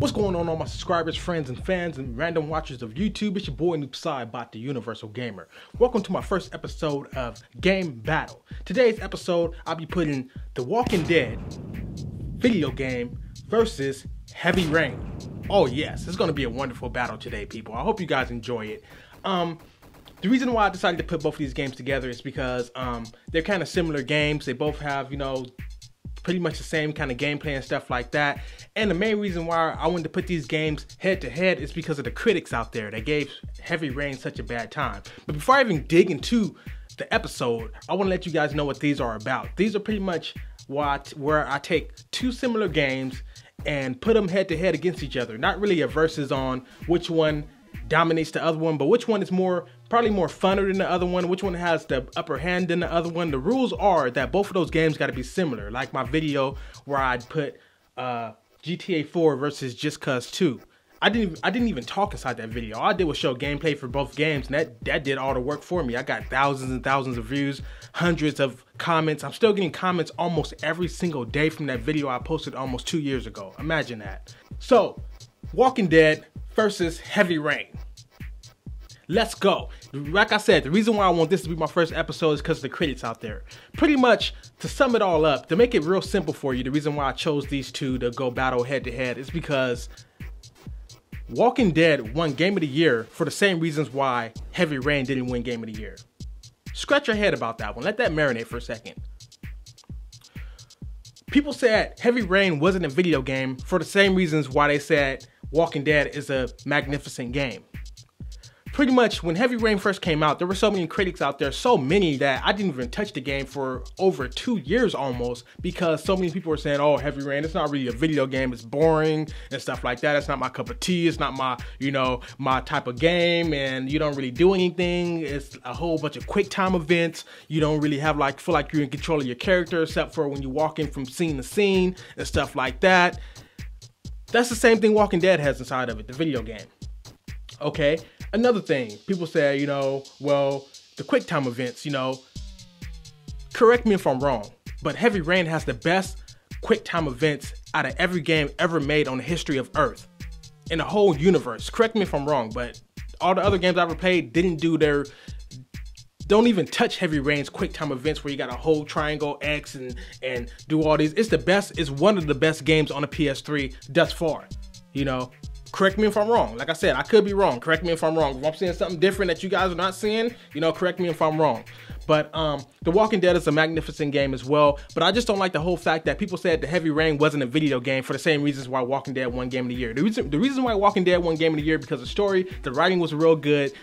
What's going on, all my subscribers, friends, and fans, and random watchers of YouTube? It's your boy Noob Saibot, the Universal Gamer. Welcome to my first episode of Game Battle. Today's episode, I'll be putting The Walking Dead video game versus Heavy Rain. Oh yes, it's going to be a wonderful battle today, people. I hope you guys enjoy it. The reason why I decided to put both of these games together is because they're kind of similar games. They both have, pretty much the same kind of gameplay and stuff like that. And the main reason why I wanted to put these games head to head is because of the critics out there that gave Heavy Rain such a bad time. But before I even dig into the episode, I want to let you guys know what these are about. These are pretty much where I take two similar games and put them head to head against each other. Not really a versus on which one dominates the other one, but which one is probably more funner than the other one, which one has the upper hand than the other one. The rules are that both of those games got to be similar, like my video where I'd put GTA 4 versus Just Cause 2. I didn't even talk inside that video. All I did was show gameplay for both games, and that did all the work for me. I got thousands and thousands of views, hundreds of comments. I'm still getting comments almost every single day from that video I posted almost 2 years ago. Imagine that. So, Walking Dead versus Heavy Rain. Let's go. Like I said, the reason why I want this to be my first episode is because of the critics out there. Pretty much, to sum it all up, to make it real simple for you, the reason why I chose these two to go battle head to head is because Walking Dead won Game of the Year for the same reasons why Heavy Rain didn't win Game of the Year. Scratch your head about that one. Let that marinate for a second. People said Heavy Rain wasn't a video game for the same reasons why they said Walking Dead is a magnificent game. Pretty much when Heavy Rain first came out, there were so many critics out there, so many that I didn't even touch the game for over 2 years almost, because so many people were saying, oh, Heavy Rain, it's not really a video game, it's boring and stuff like that. It's not my cup of tea, it's not my, my type of game, and you don't really do anything. It's a whole bunch of quick time events. You don't really have feel like you're in control of your character, except for when you walk in from scene to scene and stuff like that. That's the same thing Walking Dead has inside of it, the video game. Okay, another thing, people say, well, the quick time events, correct me if I'm wrong, but Heavy Rain has the best quick time events out of every game ever made on the history of Earth, in the whole universe. Correct me if I'm wrong, but all the other games I ever played don't even touch Heavy Rain's quick time events where you got a whole triangle X and do all these. It's one of the best games on the PS3 thus far, Correct me if I'm wrong. Like I said, I could be wrong. Correct me if I'm wrong. If I'm seeing something different that you guys are not seeing, correct me if I'm wrong. But The Walking Dead is a magnificent game as well. But I just don't like the whole fact that people said the Heavy Rain wasn't a video game for the same reasons why Walking Dead won Game of the Year. The reason why Walking Dead won Game of the Year because the story, the writing was real good.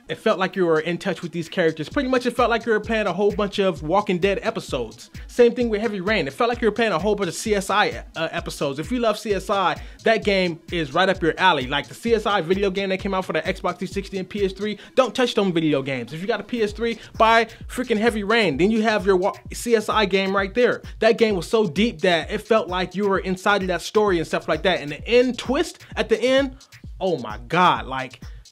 It felt like you were in touch with these characters. Pretty much it felt like you were playing a whole bunch of Walking Dead episodes. Same thing with Heavy Rain. It felt like you were playing a whole bunch of CSI episodes. If you love CSI, that game is right up your alley. Like the CSI video game that came out for the Xbox 360 and PS3, don't touch them video games. If you got a PS3, buy freaking Heavy Rain. Then you have your CSI game right there. That game was so deep that it felt like you were inside of that story and stuff like that. And the end twist at the end, oh my God,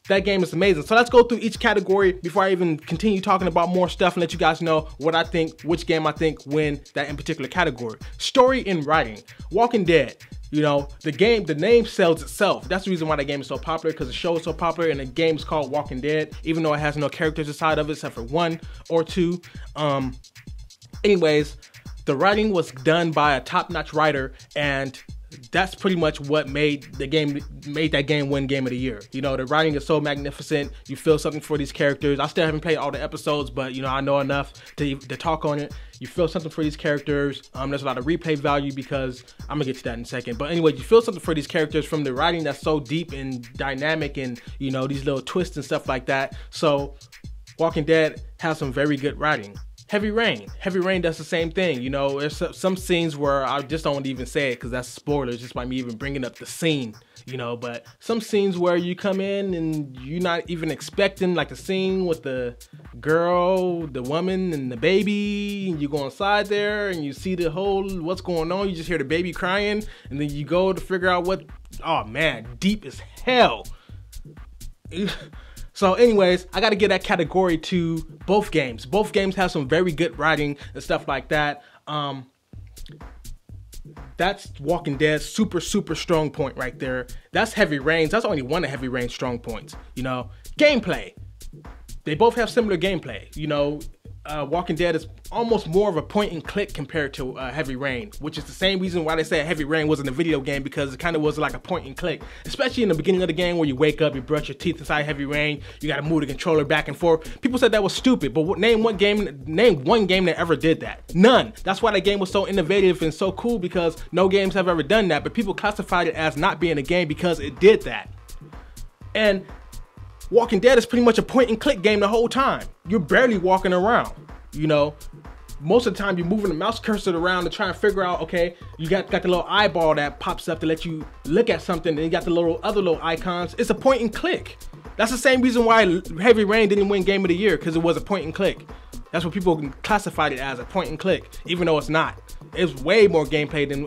that game is amazing. So let's go through each category before I even continue talking about more stuff and let you guys know what I think, which game I think win that in particular category. Story and writing. Walking Dead. The name sells itself. That's the reason why the game is so popular, because the show is so popular and the game is called Walking Dead, even though it has no characters inside of it except for 1 or 2. Anyways, the writing was done by a top-notch writer, and that's pretty much what made that game win Game of the Year. The writing is so magnificent. You feel something for these characters. I still haven't played all the episodes, but I know enough to talk on it. You feel something for these characters. There's a lot of replay value because I'm gonna get to that in a second. But anyway, you feel something for these characters from the writing that's so deep and dynamic, and these little twists and stuff like that. So Walking Dead has some very good writing. Heavy Rain does the same thing. There's some scenes where I just don't even say it because that's spoilers just by me even bringing up the scene, but some scenes where you come in and you're not even expecting, like the scene with the girl, the woman, and the baby, and you go inside there and you see what's going on. You just hear the baby crying, and then you go to figure out oh man, deep as hell. So anyways, I got to give that category to both games. Both games have some very good writing and stuff like that. That's Walking Dead's super strong point right there. That's Heavy Rain's. That's only one of Heavy Rain's strong points. You know, gameplay. They both have similar gameplay. You know, Walking Dead is almost more of a point and click compared to Heavy Rain, which is the same reason why they said Heavy Rain wasn't a video game, because it kind of was like a point and click, especially in the beginning of the game where you wake up, you brush your teeth inside Heavy Rain, you got to move the controller back and forth. People said that was stupid, but name one game that ever did that. None. That's why that game was so innovative and so cool, because no games have ever done that, but people classified it as not being a game because it did that. And Walking Dead is pretty much a point and click game the whole time. You're barely walking around, you know. Most of the time you're moving the mouse cursor around to try and figure out, okay, you got the little eyeball that pops up to let you look at something, and you got the other little icons. It's a point and click. That's the same reason why Heavy Rain didn't win Game of the Year, because it was a point and click. That's what people classified it as, a point and click, even though it's not. It's way more gameplay than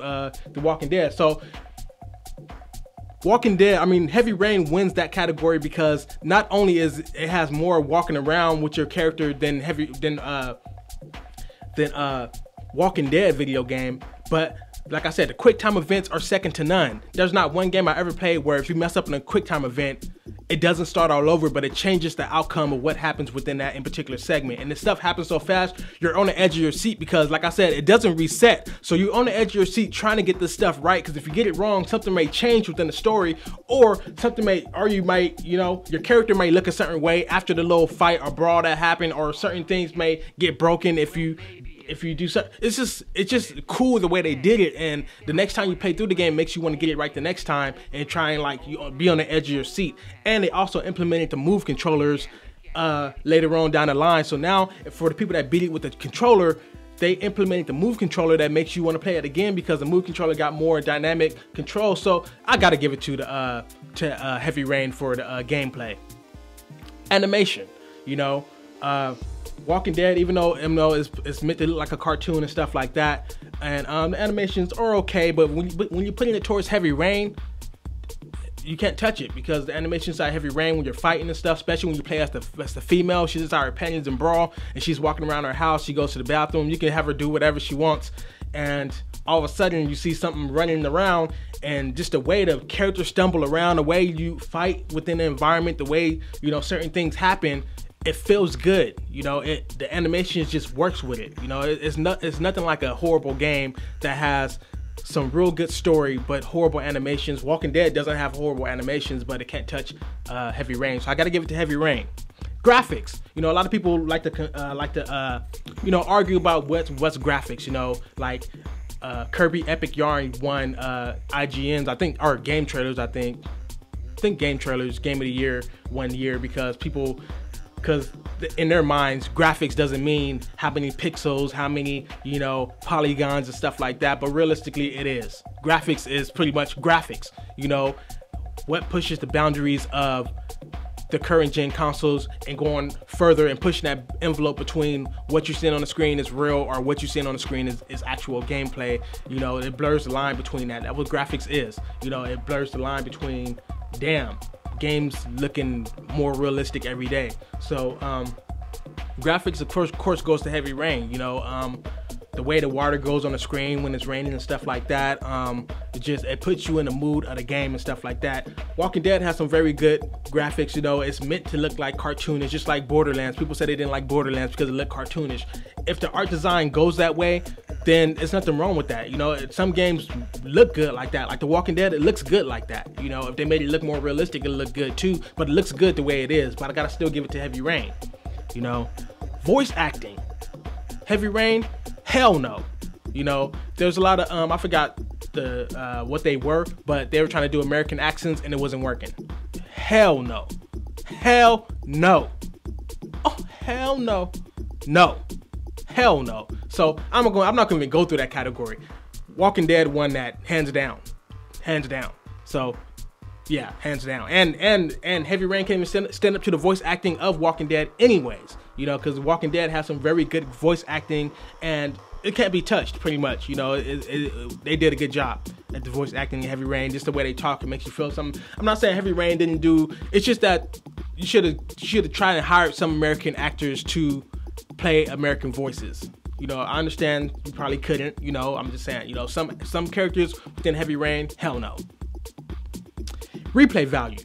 The Walking Dead. So Walking Dead, I mean, Heavy Rain wins that category because not only it has more walking around with your character than Walking Dead video game, but like I said, the quick time events are second to none. There's not one game I ever played where if you mess up in a quick time event, it doesn't start all over, but it changes the outcome of what happens within that in particular segment. And this stuff happens so fast, you're on the edge of your seat because, like I said, it doesn't reset. So you're on the edge of your seat trying to get this stuff right, because if you get it wrong, something may change within the story, or you know, your character may look a certain way after the little fight or brawl that happened, or certain things may get broken if you do something. It's just cool the way they did it, and the next time you play through the game makes you want to get it right the next time and try and like be on the edge of your seat. And they also implemented the move controllers later on down the line. So now for the people that beat it with the controller, they implemented the move controller that makes you want to play it again, because the move controller got more dynamic control. So I gotta give it to Heavy Rain for the gameplay. Animation, you know, Walking Dead, even though it's meant to look like a cartoon and stuff like that, and the animations are okay, but when you're putting it towards Heavy Rain, you can't touch it, because the animations inside Heavy Rain when you're fighting and stuff, especially when you play as the female, she's inside her panties and brawl, and she's walking around her house, she goes to the bathroom, you can have her do whatever she wants, and all of a sudden you see something running around, and just the way the characters stumble around, the way you fight within the environment, the way, you know, certain things happen, it feels good. You know, the animation just works with it. You know, it's nothing like a horrible game that has some real good story but horrible animations. Walking Dead doesn't have horrible animations, but it can't touch Heavy Rain. So I got to give it to Heavy Rain. Graphics. You know, a lot of people like to you know, argue about what's graphics. You know, like Kirby Epic Yarn won IGN's, I think, or Game Trailers. I think Game Trailers Game of the Year 1 year, because in their minds, graphics doesn't mean how many pixels, how many, you know, polygons and stuff like that, but realistically it is. Graphics is pretty much graphics, you know, what pushes the boundaries of the current gen consoles and going further and pushing that envelope between what you're seeing on the screen is real or what you're seeing on the screen is actual gameplay. You know, it blurs the line between that. That's what graphics is. You know, it blurs the line between, damn, games looking more realistic every day. So graphics of course goes to Heavy Rain. You know, the way the water goes on the screen when it's raining and stuff like that, it puts you in the mood of the game and stuff like that. Walking Dead has some very good graphics. You know, it's meant to look like cartoonish, just like Borderlands. People said they didn't like Borderlands because it looked cartoonish. If the art design goes that way, then there's nothing wrong with that. You know, some games look good like that. Like The Walking Dead, it looks good like that. You know, if they made it look more realistic, it'll look good too. But it looks good the way it is. But I gotta still give it to Heavy Rain. You know, voice acting. Heavy Rain, hell no. You know, there's a lot of I forgot what they were, but they were trying to do American accents and it wasn't working. Hell no. Hell no. Oh, hell no. No. Hell no. So I'm not gonna even go through that category. Walking Dead won that hands down. Hands down. So yeah, hands down. And Heavy Rain came and stand up to the voice acting of Walking Dead anyways. You know, because Walking Dead has some very good voice acting and it can't be touched pretty much. You know, they did a good job at the voice acting in Heavy Rain. Just the way they talk, it makes you feel something. I'm not saying Heavy Rain didn't do, it's just that you should have tried and hired some American actors to play American voices. You know, I understand you probably couldn't. You know, I'm just saying. You know, some characters within Heavy Rain, hell no. Replay value.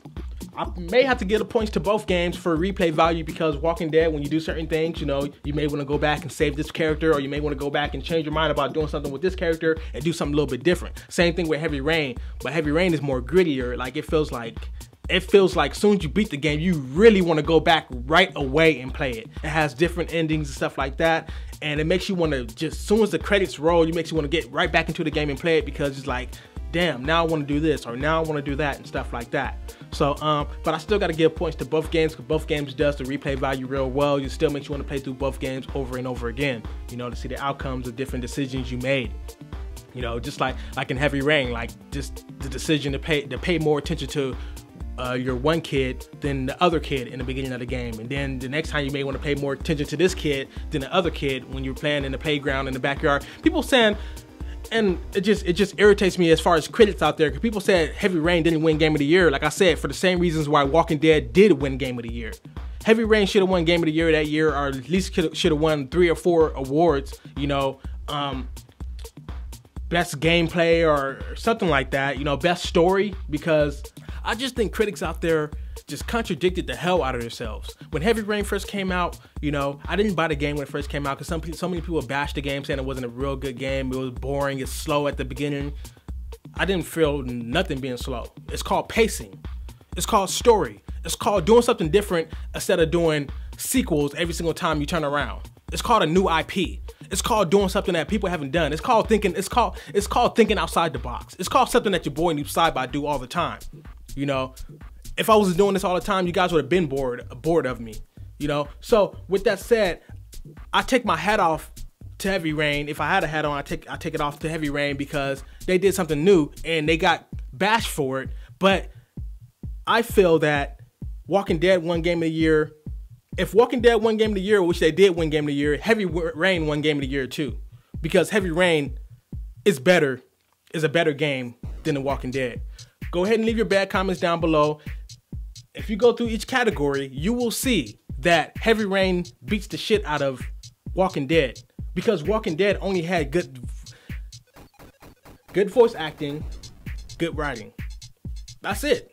I may have to give the points to both games for replay value because Walking Dead, when you do certain things, you know, you may want to go back and save this character, or you may want to go back and change your mind about doing something with this character and do something a little bit different. Same thing with Heavy Rain, but Heavy Rain is more grittier. Like it feels like as soon as you beat the game, you really want to go back right away and play it. It has different endings and stuff like that, and it makes you want to just, as soon as the credits roll, it makes you want to get right back into the game and play it because it's like, damn, now I want to do this, or now I want to do that and stuff like that. So, but I still got to give points to both games because both games does the replay value real well. It still makes you want to play through both games over and over again, you know, to see the outcomes of different decisions you made. You know, just like in Heavy Rain, like just the decision to pay more attention to your one kid than the other kid in the beginning of the game, and then the next time you may want to pay more attention to this kid than the other kid when you're playing in the playground in the backyard. People saying, and it just irritates me as far as critics out there, because people said Heavy Rain didn't win Game of the Year. Like I said, for the same reasons why Walking Dead did win Game of the Year. Heavy Rain should have won Game of the Year that year, or at least should have won 3 or 4 awards. You know, best gameplay or something like that. You know, best story, because I just think critics out there just contradicted the hell out of themselves. When Heavy Rain first came out, you know, I didn't buy the game when it first came out because so many people bashed the game saying it wasn't a real good game. It was boring, it's slow at the beginning. I didn't feel nothing being slow. It's called pacing. It's called story. It's called doing something different instead of doing sequels every single time you turn around. It's called a new IP. It's called doing something that people haven't done. It's called thinking. It's called thinking outside the box. It's called something that your boy Noob Saibot do all the time. You know, if I was doing this all the time, you guys would have been bored of me. You know, so with that said, I take my hat off to Heavy Rain. If I had a hat on, I take it off to Heavy Rain because they did something new and they got bashed for it. But I feel that Walking Dead won Game of the Year. If Walking Dead won Game of the Year, which they did win Game of the Year, Heavy Rain won Game of the Year too, because Heavy Rain is a better game than The Walking Dead. Go ahead and leave your bad comments down below. If you go through each category, you will see that Heavy Rain beats the shit out of Walking Dead, because Walking Dead only had good voice acting, good writing. That's it.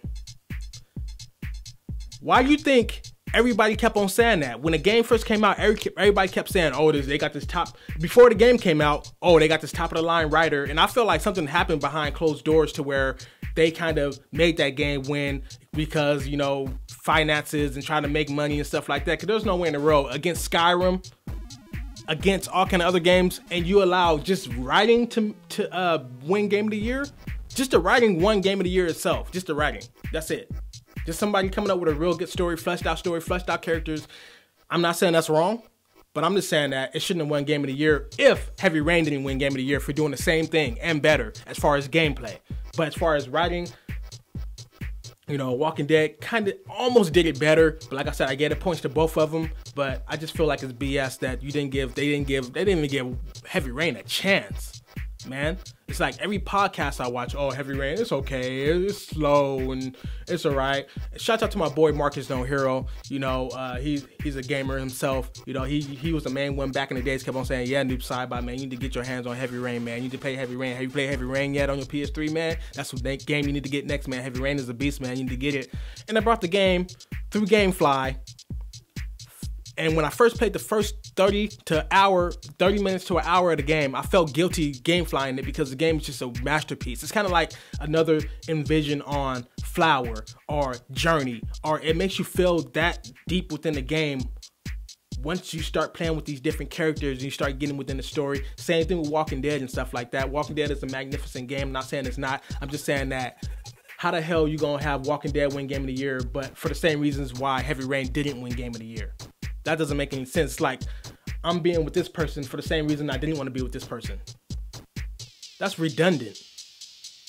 Why do you think everybody kept on saying that? When the game first came out, everybody kept saying, oh, they got this top, before the game came out, oh, they got this top of the line writer. And I feel like something happened behind closed doors to where they kind of made that game win because, you know, finances and trying to make money and stuff like that. Because there's no way in the world against Skyrim, against all kind of other games, and you allow just writing to win Game of the Year. Just the writing won Game of the Year itself. Just the writing. That's it. Just somebody coming up with a real good story, fleshed out characters. I'm not saying that's wrong, but I'm just saying that it shouldn't have won Game of the Year if Heavy Rain didn't win Game of the Year for doing the same thing and better as far as gameplay. But as far as writing, you know, Walking Dead kind of almost did it better. But like I said, I gave the points to both of them. But I just feel like it's BS that they didn't even give Heavy Rain a chance, man. It's like every podcast I watch, oh, Heavy Rain, it's okay, it's slow and it's all right. Shout out to my boy Marcus No Hero. You know, he's a gamer himself. You know, he was the main one back in the days. Kept on saying, yeah, Noob Saibot, man, you need to get your hands on Heavy Rain, man. You need to play Heavy Rain. Have you played Heavy Rain yet on your PS3, man? That's what game you need to get next, man. Heavy Rain is a beast, man. You need to get it. And I brought the game through GameFly. And when I first played the first 30 minutes to an hour of the game, I felt guilty game flying it because the game is just a masterpiece. It's kind of like another Envision on Flower or Journey, or it makes you feel that deep within the game once you start playing with these different characters and you start getting within the story. Same thing with Walking Dead and stuff like that. Walking Dead is a magnificent game. I'm not saying it's not. I'm just saying that how the hell you gonna have Walking Dead win Game of the Year, but for the same reasons why Heavy Rain didn't win Game of the Year? That doesn't make any sense. Like, I'm being with this person for the same reason I didn't want to be with this person. That's redundant.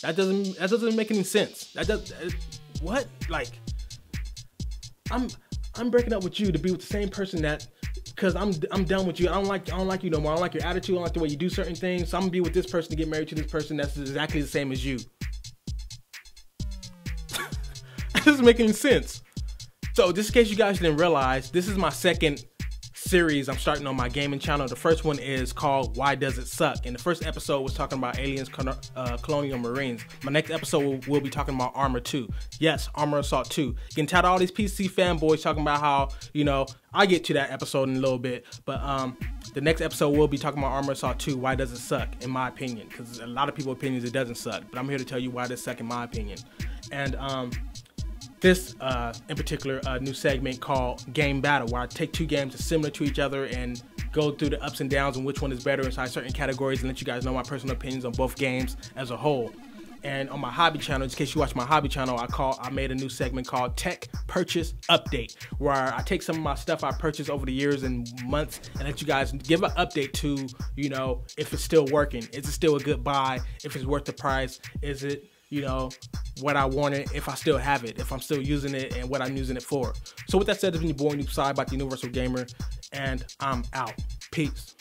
That doesn't make any sense. What? Like, I'm breaking up with you to be with the same person that, because I'm done with you. I don't like you no more. I don't like your attitude. I don't like the way you do certain things. So I'm gonna be with this person to get married to this person that's exactly the same as you. That doesn't make any sense. So just in case you guys didn't realize, this is my second series I'm starting on my gaming channel. The first one is called Why Does It Suck? And the first episode was talking about Aliens, Colonial Marines. My next episode will be talking about Arma 2. Yes, Arma Assault 2. Getting tired of all these PC fanboys talking about how, you know, I get to that episode in a little bit, but the next episode will be talking about Arma Assault 2, Why Does It Suck, in my opinion, because a lot of people's opinions it doesn't suck, but I'm here to tell you why it sucks in my opinion. And this in particular new segment called Game Battle, where I take two games that's similar to each other and go through the ups and downs and which one is better inside certain categories and let you guys know my personal opinions on both games as a whole. And on my hobby channel, in case you watch my hobby channel, I made a new segment called Tech Purchase Update, where I take some of my stuff I purchased over the years and months and let you guys give an update to, you know, if it's still working. Is it still a good buy? If it's worth the price? Is it, you know, what I wanted, if I still have it, if I'm still using it, and what I'm using it for. So with that said, it's been your boy Noob Sai about the Universal Gamer, and I'm out. Peace.